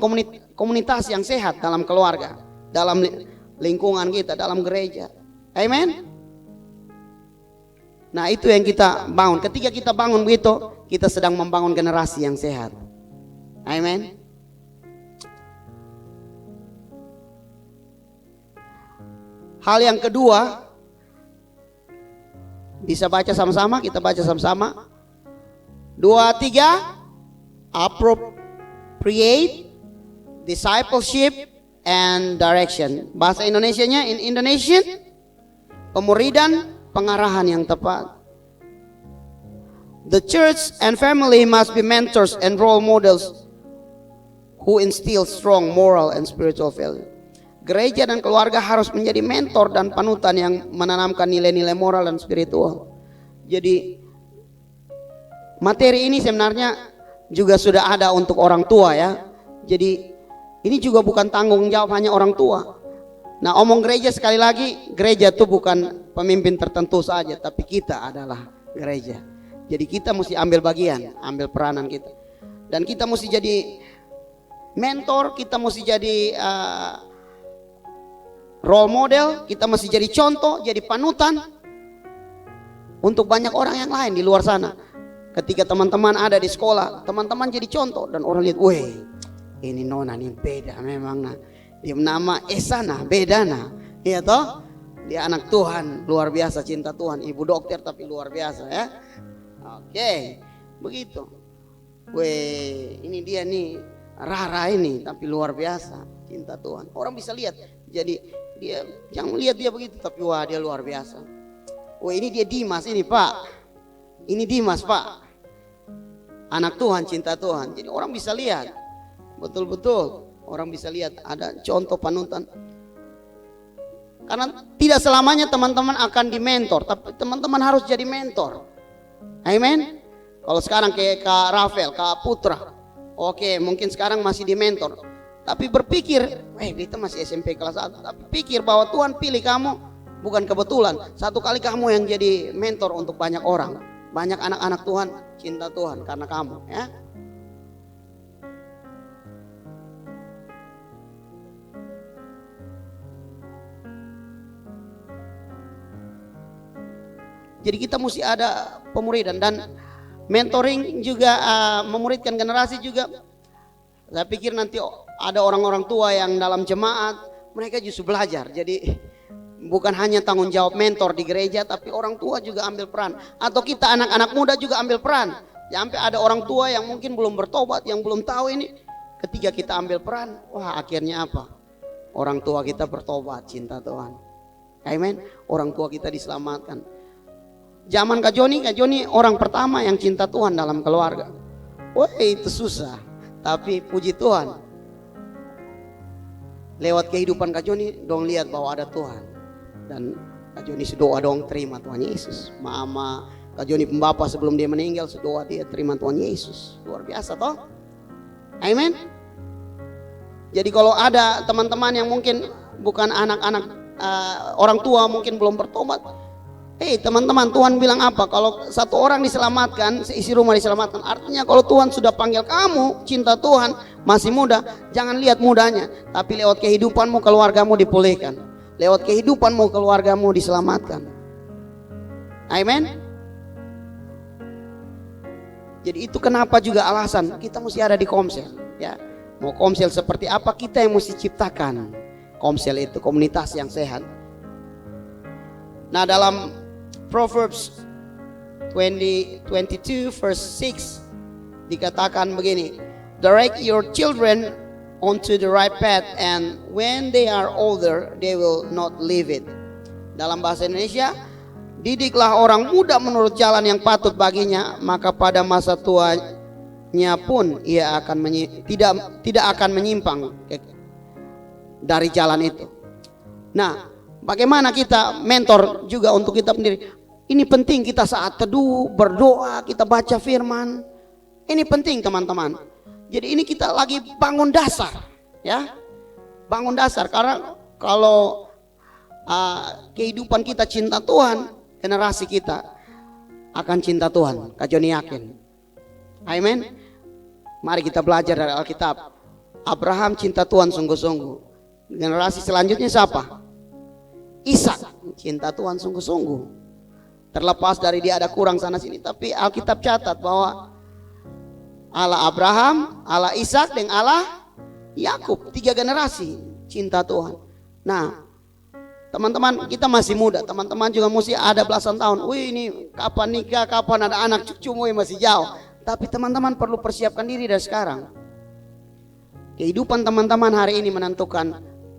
B: komunitas yang sehat dalam keluarga, dalam lingkungan kita, dalam gereja. Amen. Nah itu yang kita bangun. Ketika kita bangun begitu, kita sedang membangun generasi yang sehat. Amen. Hal yang kedua, bisa baca sama-sama, kita baca sama-sama. 2, 3. Appropriate, discipleship, and direction. Bahasa Indonesianya in Indonesian, pemuridan, pengarahan yang tepat. The church and family must be mentors and role models who instill strong moral and spiritual value. Gereja dan keluarga harus menjadi mentor dan panutan yang menanamkan nilai-nilai moral dan spiritual. Jadi materi ini sebenarnya juga sudah ada untuk orang tua ya. Jadi ini juga bukan tanggung jawab hanya orang tua. Nah, omong gereja sekali lagi, gereja itu bukan pemimpin tertentu saja, tapi kita adalah gereja. Jadi kita mesti ambil bagian, ambil peranan kita. Dan kita mesti jadi mentor, kita mesti jadi role model, kita mesti jadi contoh, jadi panutan untuk banyak orang yang lain di luar sana. Ketika teman-teman ada di sekolah, teman-teman jadi contoh dan orang lihat, weh, ini nona nih beda memang nah. Dia nama Esana beda nah, iya toh? Dia anak Tuhan, luar biasa cinta Tuhan, ibu dokter tapi luar biasa ya. Oke, begitu. Weh, ini dia nih Rara ini tapi luar biasa cinta Tuhan. Orang bisa lihat. Jadi dia jangan lihat dia begitu tapi wah dia luar biasa. Wah ini dia Dimas ini Pak. Ini Dimas Pak. Anak Tuhan cinta Tuhan. Jadi orang bisa lihat. Betul-betul orang bisa lihat ada contoh panutan. Karena tidak selamanya teman-teman akan dimentor, tapi teman-teman harus jadi mentor. Amin. Kalau sekarang kayak Kak Rafael, Kak Putra, oke mungkin sekarang masih di mentor. Tapi berpikir, kita masih SMP kelas 1. Tapi pikir bahwa Tuhan pilih kamu bukan kebetulan. Satu kali kamu yang jadi mentor untuk banyak orang. Banyak anak-anak Tuhan cinta Tuhan karena kamu ya. Jadi kita mesti ada pemuridan dan mentoring juga, memuridkan generasi juga. Saya pikir nanti ada orang-orang tua yang dalam jemaat, mereka justru belajar. Jadi bukan hanya tanggung jawab mentor di gereja, tapi orang tua juga ambil peran. Atau kita anak-anak muda juga ambil peran. Sampai ada orang tua yang mungkin belum bertobat, yang belum tahu ini. Ketika kita ambil peran, wah akhirnya apa? Orang tua kita bertobat, cinta Tuhan. Amen. Orang tua kita diselamatkan. Zaman Kak Joni orang pertama yang cinta Tuhan dalam keluarga. Wah itu susah, tapi puji Tuhan. Lewat kehidupan Kak Joni dong lihat bahwa ada Tuhan. Dan Kak Joni doa dong terima Tuhan Yesus. Mama Kak Joni pembapa sebelum dia meninggal doa dia terima Tuhan Yesus. Luar biasa toh. Amen. Jadi kalau ada teman-teman yang mungkin bukan anak-anak orang tua mungkin belum bertobat. Teman-teman, Tuhan bilang apa? Kalau satu orang diselamatkan, seisi rumah diselamatkan. Artinya kalau Tuhan sudah panggil kamu, cinta Tuhan, masih muda, jangan lihat mudanya. Tapi lewat kehidupanmu, keluargamu dipulihkan. Lewat kehidupanmu, keluargamu diselamatkan. Amen. Jadi itu kenapa juga alasan kita mesti ada di Komsel. Ya, mau Komsel seperti apa, kita yang mesti ciptakan. Komsel itu komunitas yang sehat. Nah dalam Proverbs 22 verse 6 dikatakan begini, direct your children onto the right path and when they are older they will not leave it. Dalam bahasa Indonesia, didiklah orang muda menurut jalan yang patut baginya, maka pada masa tuanya pun ia akan tidak akan menyimpang dari jalan itu. Nah, bagaimana kita mentor juga untuk kita sendiri. Ini penting kita saat teduh, berdoa, kita baca firman. Ini penting teman-teman. Jadi ini kita lagi bangun dasar, ya, bangun dasar. Karena kalau kehidupan kita cinta Tuhan, generasi kita akan cinta Tuhan. Kak Joni yakin. Amin. Mari kita belajar dari Alkitab. Abraham cinta Tuhan sungguh-sungguh. Generasi selanjutnya siapa? Ishak cinta Tuhan sungguh-sungguh. Terlepas dari dia ada kurang sana sini, tapi Alkitab catat bahwa Allah Abraham, Allah Ishak, dan Allah Yakub, 3 generasi cinta Tuhan. Nah, teman-teman kita masih muda, teman-teman juga mesti ada belasan tahun. Wih ini kapan nikah, kapan ada anak cucu, masih jauh. Tapi teman-teman perlu persiapkan diri dari sekarang. Kehidupan teman-teman hari ini menentukan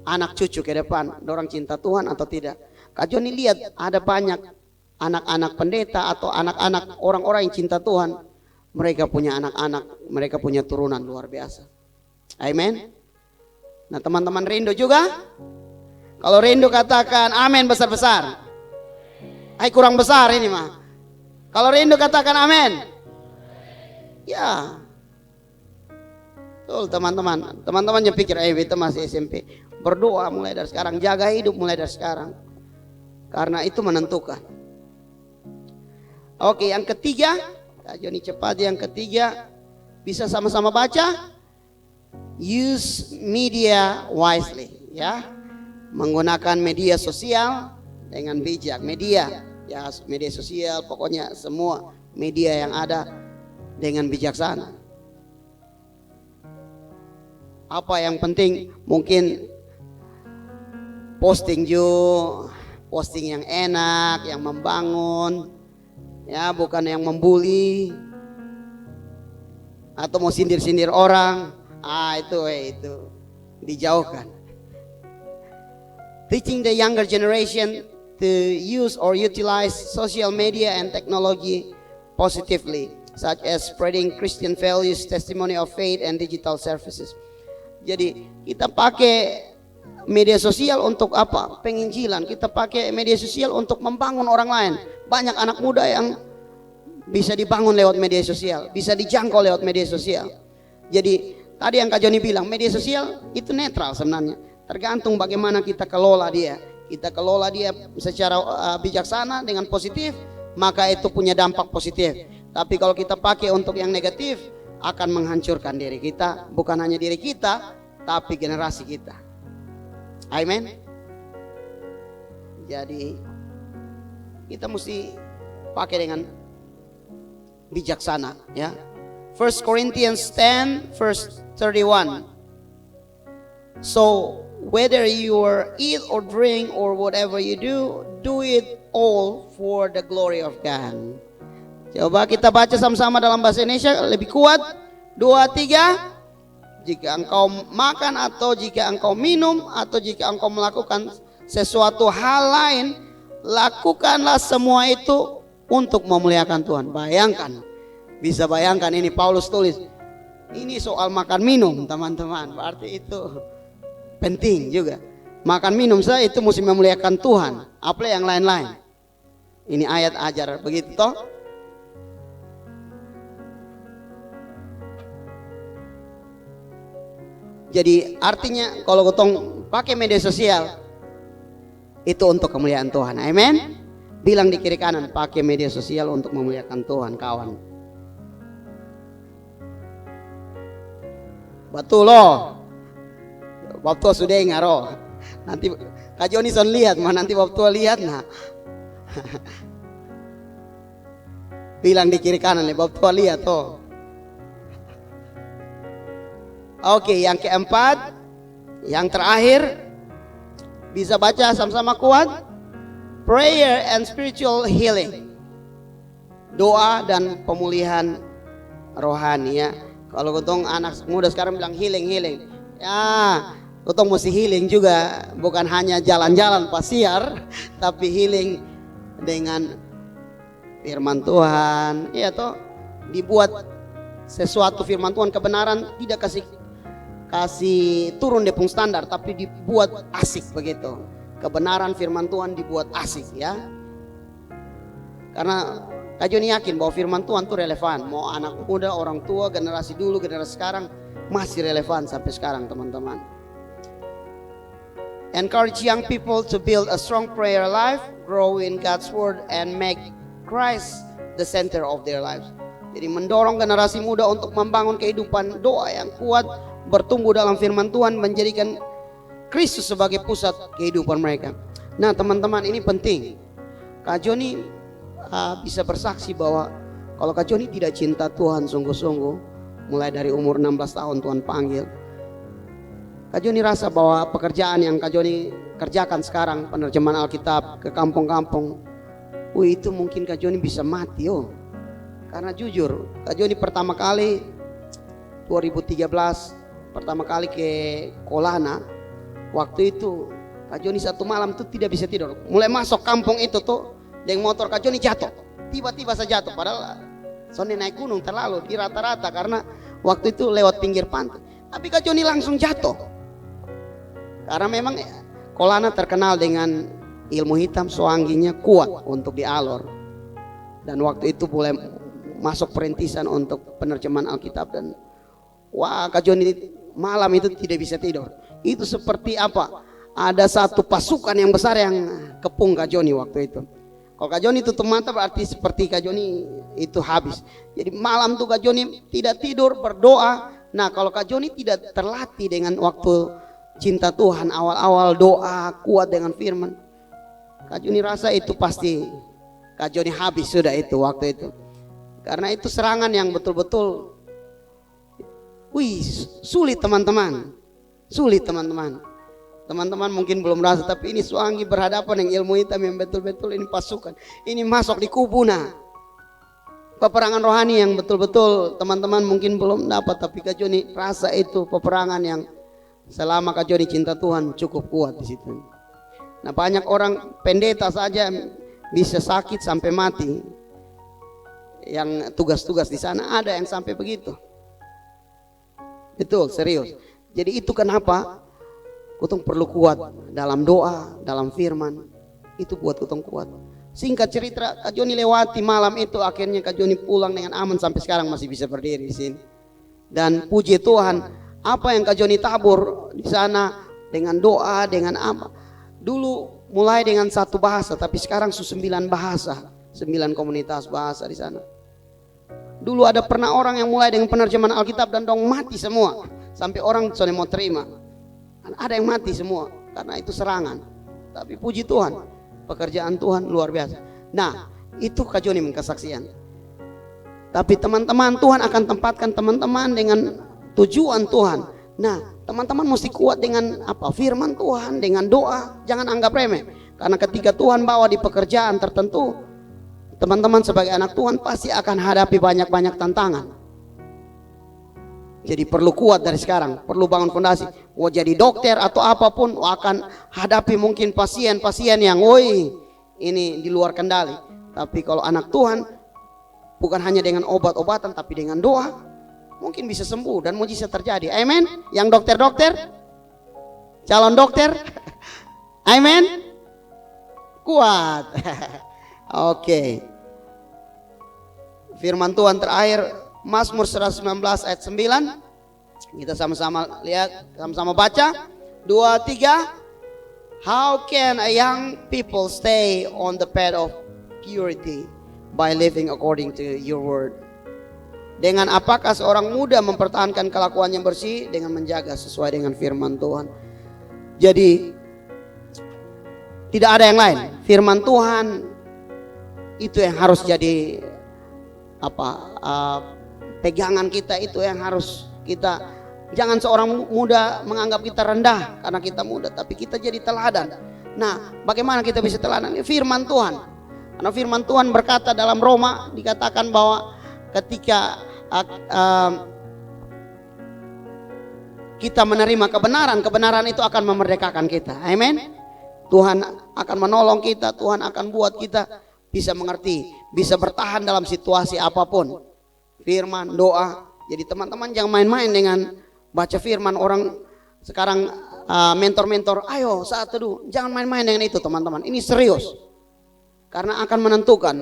B: anak cucu ke depan, orang cinta Tuhan atau tidak. Kak Joni lihat ada banyak anak-anak pendeta atau anak-anak orang-orang yang cinta Tuhan, mereka punya anak-anak, mereka punya turunan luar biasa. Amin. Nah teman-teman rindu juga? Kalau rindu katakan amin besar-besar. Kurang besar ini mah. Kalau rindu katakan amin. Ya. Betul teman-teman. Teman-teman yang pikir kita masih SMP. Berdoa mulai dari sekarang, jaga hidup mulai dari sekarang. Karena itu menentukan. Oke, yang ketiga, Kak Joni cepat, yang ketiga bisa sama-sama baca. Use media wisely, ya. Menggunakan media sosial dengan bijak. Media sosial, pokoknya semua media yang ada dengan bijaksana. Apa yang penting? Mungkin posting yang enak, yang membangun, ya, bukan yang membuli atau mau sindir-sindir orang. Itu dijauhkan. Teaching the younger generation to use or utilize social media and technology positively, such as spreading Christian values, testimony of faith, and digital services. Jadi kita pakai media sosial untuk apa? Penginjilan. Kita pakai media sosial untuk membangun orang lain. Banyak anak muda yang bisa dibangun lewat media sosial, bisa dijangkau lewat media sosial. Jadi tadi yang Kak Joni bilang, media sosial itu netral sebenarnya. Tergantung bagaimana kita kelola dia. Kita kelola dia secara bijaksana dengan positif, maka itu punya dampak positif. Tapi kalau kita pakai untuk yang negatif, akan menghancurkan diri kita. Bukan hanya diri kita, tapi generasi kita. Amin. Jadi kita mesti pakai dengan bijaksana, ya. 1 Corinthians 10 verse 31. So whether you eat or drink or whatever you do, do it all for the glory of God. Coba kita baca sama-sama dalam bahasa Indonesia lebih kuat. 2, 3. Jika engkau makan atau jika engkau minum atau jika engkau melakukan sesuatu hal lain, lakukanlah semua itu untuk memuliakan Tuhan. Bayangkan, bisa bayangkan ini Paulus tulis. Ini soal makan minum teman-teman. Berarti itu penting juga. Makan minum saya itu mesti memuliakan Tuhan. Apa yang lain-lain? Ini ayat ajar begitu toh? Jadi artinya kalau ketong pakai media sosial itu untuk kemuliaan Tuhan. Amin. Bilang di kiri kanan, pakai media sosial untuk memuliakan Tuhan, kawan. Betul loh. Waktu sudah ngaro. Nanti Kak Joni son lihat, mah nanti waktu lihat nah. Bilang di kiri kanan, waktu lihat toh. Oke, yang keempat, yang terakhir, bisa baca sama-sama kuat. Prayer and spiritual healing. Doa dan pemulihan rohani, ya. Kalau ketong anak muda sekarang bilang healing. Ya, ketong mesti healing juga, bukan hanya jalan-jalan pasiar, tapi healing dengan firman Tuhan. Ya toh, dibuat sesuatu firman Tuhan kebenaran tidak kasih turun depung standar, tapi dibuat asik begitu. Kebenaran firman Tuhan dibuat asik, ya. Karena Kak Joni yakin bahwa firman Tuhan itu relevan. Mau anak muda, orang tua, generasi dulu, generasi sekarang masih relevan sampai sekarang teman-teman. Encourage young people to build a strong prayer life, grow in God's word, and make Christ the center of their lives. Jadi mendorong generasi muda untuk membangun kehidupan doa yang kuat, bertumbuh dalam firman Tuhan, menjadikan Kristus sebagai pusat kehidupan mereka. Nah teman-teman, ini penting. Kak Joni bisa bersaksi bahwa kalau Kak Joni tidak cinta Tuhan sungguh-sungguh, mulai dari umur 16 tahun Tuhan panggil, Kak Joni rasa bahwa pekerjaan yang Kak Joni kerjakan sekarang, penerjemahan Alkitab ke kampung-kampung, itu mungkin Kak Joni bisa mati. Karena jujur, Kak Joni pertama kali 2013 pertama kali ke Kolana, waktu itu Kak Joni satu malam tuh tidak bisa tidur. Mulai masuk kampung itu tuh dengan motor Kak Joni jatuh. Tiba-tiba saja jatuh, padahal Sonde naik gunung terlalu di rata-rata karena waktu itu lewat pinggir pantai. Tapi Kak Joni langsung jatuh. Karena memang Kolana terkenal dengan ilmu hitam, soangginya kuat untuk dialor. Dan waktu itu mulai masuk perintisan untuk penerjemahan Alkitab dan wah, Kak Joni malam itu tidak bisa tidur. Itu seperti apa? Ada satu pasukan yang besar yang kepung Kak Joni waktu itu. Kalau Kak Joni tutup mata berarti seperti Kak Joni itu habis. Jadi malam tuh Kak Joni tidak tidur, berdoa. Nah kalau Kak Joni tidak terlatih dengan waktu cinta Tuhan, awal-awal doa kuat dengan firman, Kak Joni rasa itu pasti Kak Joni habis sudah itu waktu itu. Karena itu serangan yang betul-betul sulit teman-teman. Sulit teman-teman. Teman-teman mungkin belum merasa, tapi ini Suanggi berhadapan dengan ilmu hitam yang betul-betul ini pasukan. Ini masuk di kubu. Nah, peperangan rohani yang betul-betul teman-teman mungkin belum dapat, tapi Kak Joni rasa itu peperangan yang selama Kak Joni cinta Tuhan cukup kuat di situ. Nah, banyak orang pendeta saja bisa sakit sampai mati. Yang tugas-tugas di sana ada yang sampai begitu. Betul, serius. Jadi itu kenapa Kutong perlu kuat dalam doa, dalam firman. Itu buat Kutong kuat. Singkat cerita, Kak Joni lewati malam itu, akhirnya Kak Joni pulang dengan aman sampai sekarang masih bisa berdiri di sini. Dan puji Tuhan, apa yang Kak Joni tabur di sana dengan doa, dengan apa? Dulu mulai dengan satu bahasa, tapi sekarang 9 bahasa, 9 komunitas bahasa di sana. Dulu ada pernah orang yang mulai dengan penerjemahan Alkitab dan dong mati semua, sampai orang sudah mau terima. Ada yang mati semua karena itu serangan. Tapi puji Tuhan, pekerjaan Tuhan luar biasa. Nah, itu Kak Joni kesaksian. Tapi teman-teman, Tuhan akan tempatkan teman-teman dengan tujuan Tuhan. Nah, teman-teman mesti kuat dengan apa? Firman Tuhan, dengan doa. Jangan anggap remeh. Karena ketika Tuhan bawa di pekerjaan tertentu, teman-teman sebagai anak Tuhan pasti akan hadapi banyak-banyak tantangan. Jadi perlu kuat dari sekarang, perlu bangun fondasi. Mau jadi dokter atau apapun, akan hadapi mungkin pasien-pasien yang ini di luar kendali. Tapi kalau anak Tuhan, bukan hanya dengan obat-obatan, tapi dengan doa, mungkin bisa sembuh dan mujizat terjadi. Amin. Yang dokter-dokter, calon dokter, amin. Kuat. Oke. Firman Tuhan terakhir, Mazmur 119 ayat 9. Kita sama-sama lihat, sama-sama baca. 2, 3. How can a young people stay on the path of purity by living according to your word? Dengan apakah seorang muda mempertahankan kelakuannya bersih? Dengan menjaga sesuai dengan firman Tuhan. Jadi tidak ada yang lain. Firman Tuhan itu yang harus jadi pegangan kita, itu yang harus kita. Jangan seorang muda menganggap kita rendah karena kita muda, tapi kita jadi teladan. Nah, bagaimana kita bisa teladan? Firman Tuhan. Karena firman Tuhan berkata dalam Roma, dikatakan bahwa ketika kita menerima kebenaran, kebenaran itu akan memerdekakan kita. Amin. Tuhan akan menolong kita, Tuhan akan buat kita bisa mengerti, bisa bertahan dalam situasi apapun. Firman, doa. Jadi teman-teman jangan main-main dengan baca firman. Orang sekarang mentor-mentor, ayo saat teduh, jangan main-main dengan itu teman-teman. Ini serius, karena akan menentukan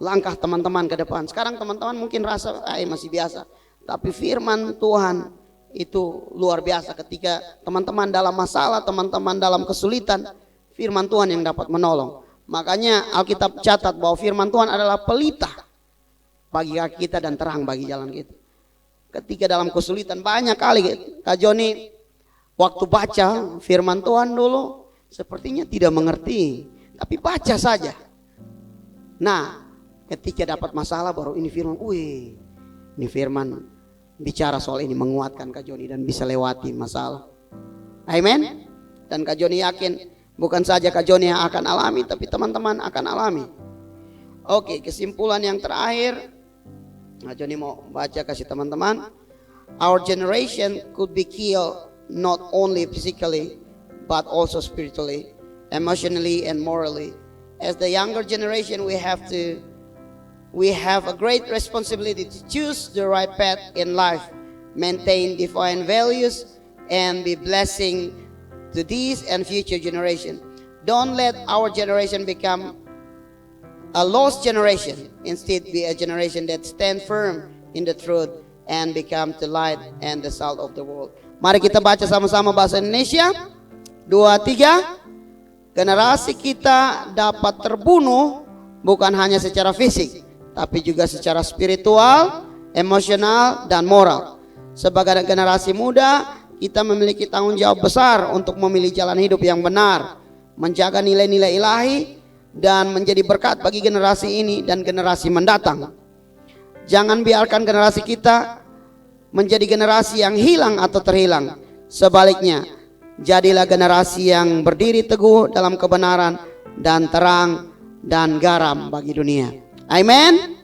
B: langkah teman-teman ke depan. Sekarang teman-teman mungkin rasa masih biasa, tapi firman Tuhan itu luar biasa. Ketika teman-teman dalam masalah, teman-teman dalam kesulitan, firman Tuhan yang dapat menolong. Makanya Alkitab catat bahwa firman Tuhan adalah pelita bagi kaki kita dan terang bagi jalan kita. Ketika dalam kesulitan, banyak kali Kak Joni waktu baca firman Tuhan dulu sepertinya tidak mengerti, tapi baca saja. Nah, ketika dapat masalah baru ini firman, ini firman bicara soal ini, menguatkan Kak Joni dan bisa lewati masalah. Amin. Dan Kak Joni yakin bukan saja Kak Joni yang akan alami, tapi teman-teman akan alami. Oke, kesimpulan yang terakhir Kak Joni mau baca kasih teman-teman. Our generation could be killed not only physically but also spiritually, emotionally and morally as the younger generation, we have a great responsibility to choose the right path in life, maintain divine values, and be blessing to this and future generation. Don't let our generation become a lost generation. Instead, be a generation that stand firm in the truth and become the light and the salt of the world. Mari kita baca sama-sama bahasa Indonesia. 2, 3. Generasi kita dapat terbunuh bukan hanya secara fisik, tapi juga secara spiritual, emosional, dan moral. Sebagai generasi muda, kita memiliki tanggung jawab besar untuk memilih jalan hidup yang benar, menjaga nilai-nilai ilahi, dan menjadi berkat bagi generasi ini dan generasi mendatang. Jangan biarkan generasi kita menjadi generasi yang hilang atau terhilang. Sebaliknya, jadilah generasi yang berdiri teguh dalam kebenaran dan terang dan garam bagi dunia. Amin.